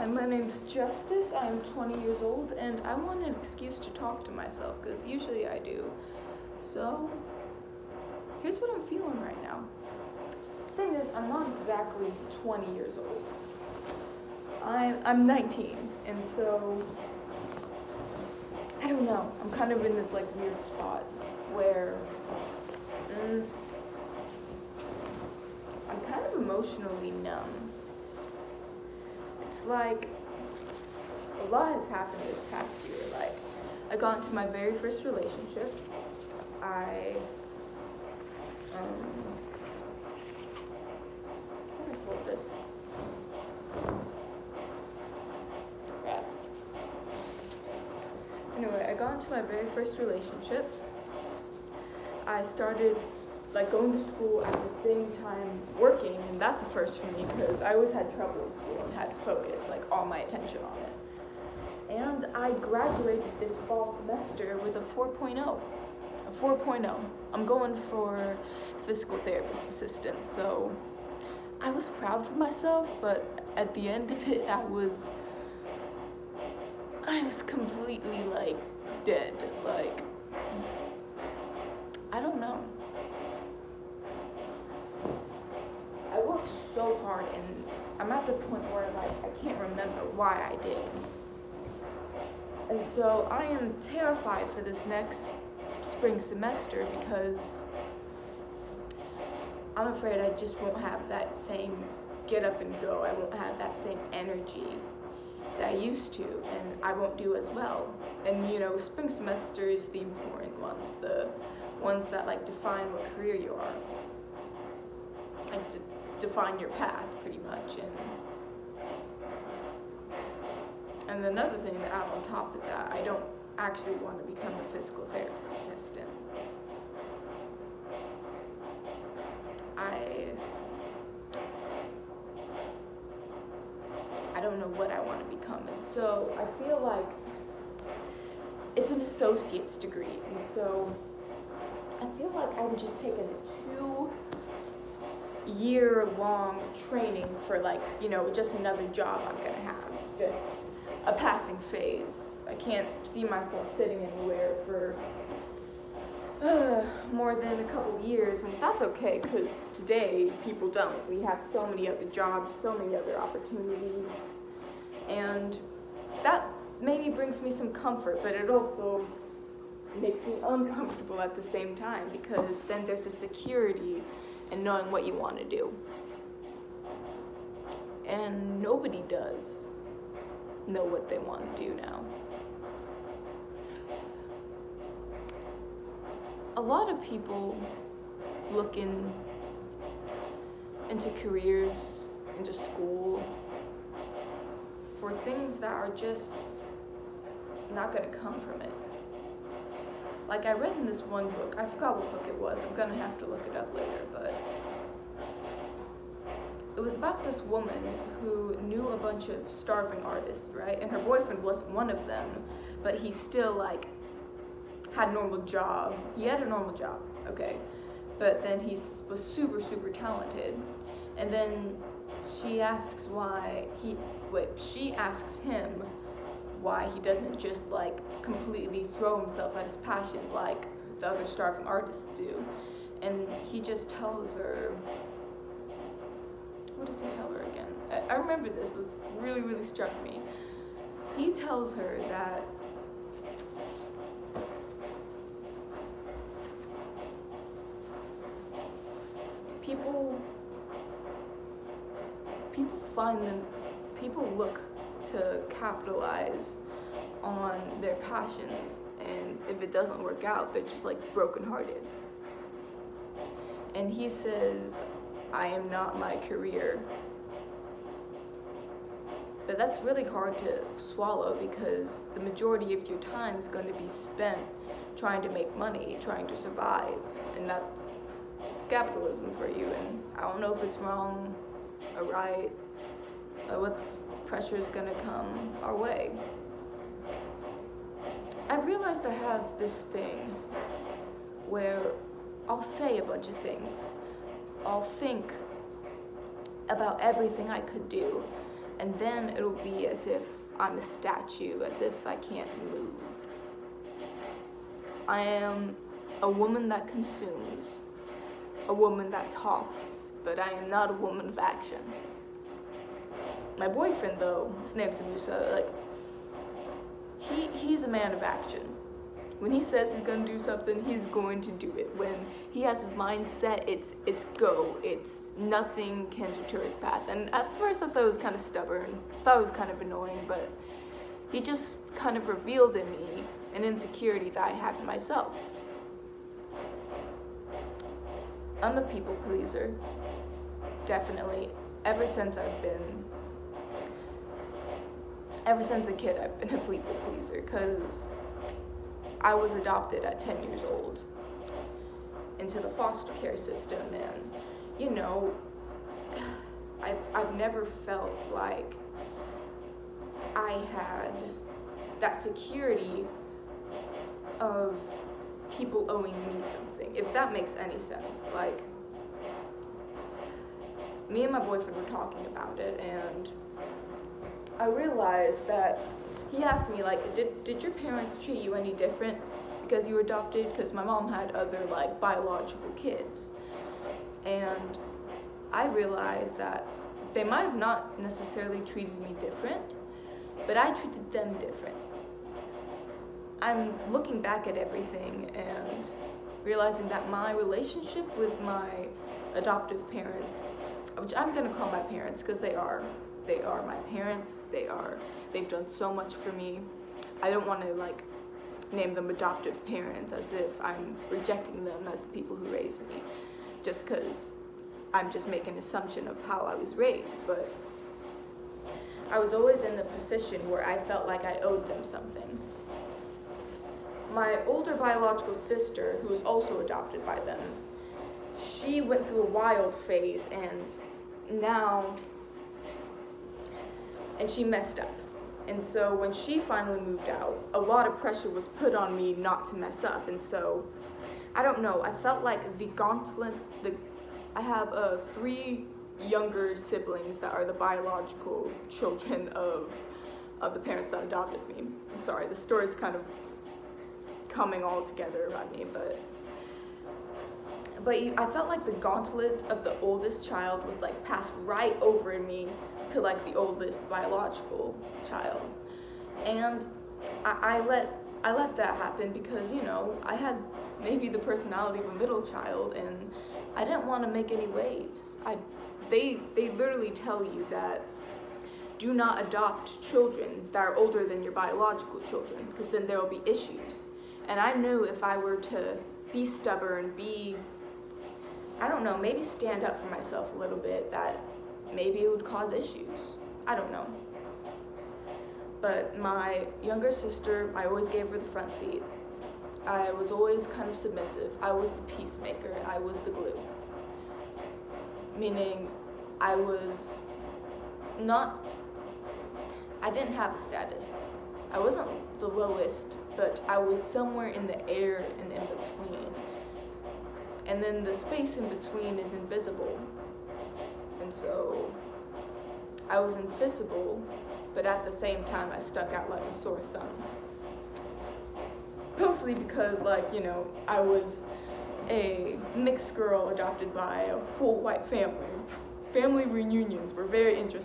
Hi, my name's Justice. I am 20 years old, and I want an excuse to talk to myself, because usually I do. So, here's what I'm feeling right now. The thing is, I'm not exactly 20 years old. I'm 19, and so, I don't know. I'm kind of in this, weird spot where I'm kind of emotionally numb. It's like a lot has happened this past year. I got into my very first relationship. How do I fold this? Crap. Anyway, I got into my very first relationship. I started going to school at the same time working, and that's a first for me because I always had trouble in school and had to focus all my attention on it. And I graduated this fall semester with a 4.0. A 4.0. I'm going for physical therapist assistant, so I was proud of myself, but at the end of it, I was completely dead. I don't know. I worked so hard, and I'm at the point where I can't remember why I did. And so I am terrified for this next spring semester because I'm afraid I just won't have that same get up and go. I won't have that same energy that I used to, and I won't do as well. And spring semester is the important ones, the ones that define what career you are. Define your path, pretty much. And another thing to add on top of that, I don't actually want to become a physical therapist assistant. I don't know what I want to become, and so I feel like it's an associate's degree, and so I feel like I'm just taking a 2-year-long training for just another job I'm gonna have, just a passing phase. I can't see myself sitting anywhere for more than a couple years, and that's okay because today people don't. We have so many other jobs, so many other opportunities, and that maybe brings me some comfort, but it also makes me uncomfortable at the same time because then there's a security in knowing what you want to do. And nobody does know what they want to do now. A lot of people look into careers, into school, for things that are just not going to come from it. I read in this one book, I forgot what book it was, I'm going to have to look it up later, but it was about this woman who knew a bunch of starving artists, right? And her boyfriend wasn't one of them, but he still had a normal job. He had a normal job, okay? But then he was super, super talented. And then she asks him why he doesn't just completely throw himself at his passions like the other starving artists do. And he just tells her, what does he tell her again? I remember this really, really struck me. He tells her that people look to capitalize on their passions, and if it doesn't work out, they're just brokenhearted. And he says, I am not my career. But that's really hard to swallow because the majority of your time is going to be spent trying to make money, trying to survive, and it's capitalism for you. And I don't know if it's wrong or right, or what pressure is going to come our way. I realized I have this thing where I'll say a bunch of things. I'll think about everything I could do, And then it'll be as if I'm a statue, as if I can't move. I am a woman that consumes, a woman that talks, but I am not a woman of action. My boyfriend, though, his name's Musa, like, he's a man of action. When he says he's gonna do something, he's going to do it. When he has his mind set, it's go. It's nothing can deter his path. And at first I thought it was kind of stubborn, thought it was kind of annoying, but he just kind of revealed in me an insecurity that I had in myself. I'm a people pleaser, definitely. Ever since a kid, I've been a people pleaser, because I was adopted at 10 years old into the foster care system, and you know, I've never felt like I had that security of people owing me something, if that makes any sense. Like, me and my boyfriend were talking about it, and I realized that he asked me, like, did your parents treat you any different because you were adopted? Because my mom had other, like, biological kids. And I realized that they might have not necessarily treated me different, but I treated them different. I'm looking back at everything and realizing that my relationship with my adoptive parents, which I'm going to call my parents because they are my parents. They've done so much for me. I don't want to, like, name them adoptive parents as if I'm rejecting them as the people who raised me, just because I'm just making an assumption of how I was raised. But I was always in the position where I felt like I owed them something. My older biological sister, who was also adopted by them, she went through a wild phase, and she messed up. And so when she finally moved out, a lot of pressure was put on me not to mess up. And so, I don't know, I felt like the gauntlet, I have 3 younger siblings that are the biological children of the parents that adopted me. I'm sorry, the story's kind of coming all together around me, but I felt like the gauntlet of the oldest child was, like, passed right over me to, like, the oldest biological child. And I let that happen because, you know, I had maybe the personality of a middle child, and I didn't want to make any waves. They literally tell you that do not adopt children that are older than your biological children, because then there will be issues. And I knew if I were to be stubborn, I don't know, maybe stand up for myself a little bit, that maybe it would cause issues. I don't know. But my younger sister, I always gave her the front seat. I was always kind of submissive. I was the peacemaker. I was the glue. Meaning, I didn't have a status. I wasn't the lowest, but I was somewhere in the air and in between. And then the space in between is invisible. And so I was invisible, but at the same time I stuck out like a sore thumb. Mostly because, like, you know, I was a mixed girl adopted by a full white family. Family reunions were very interesting.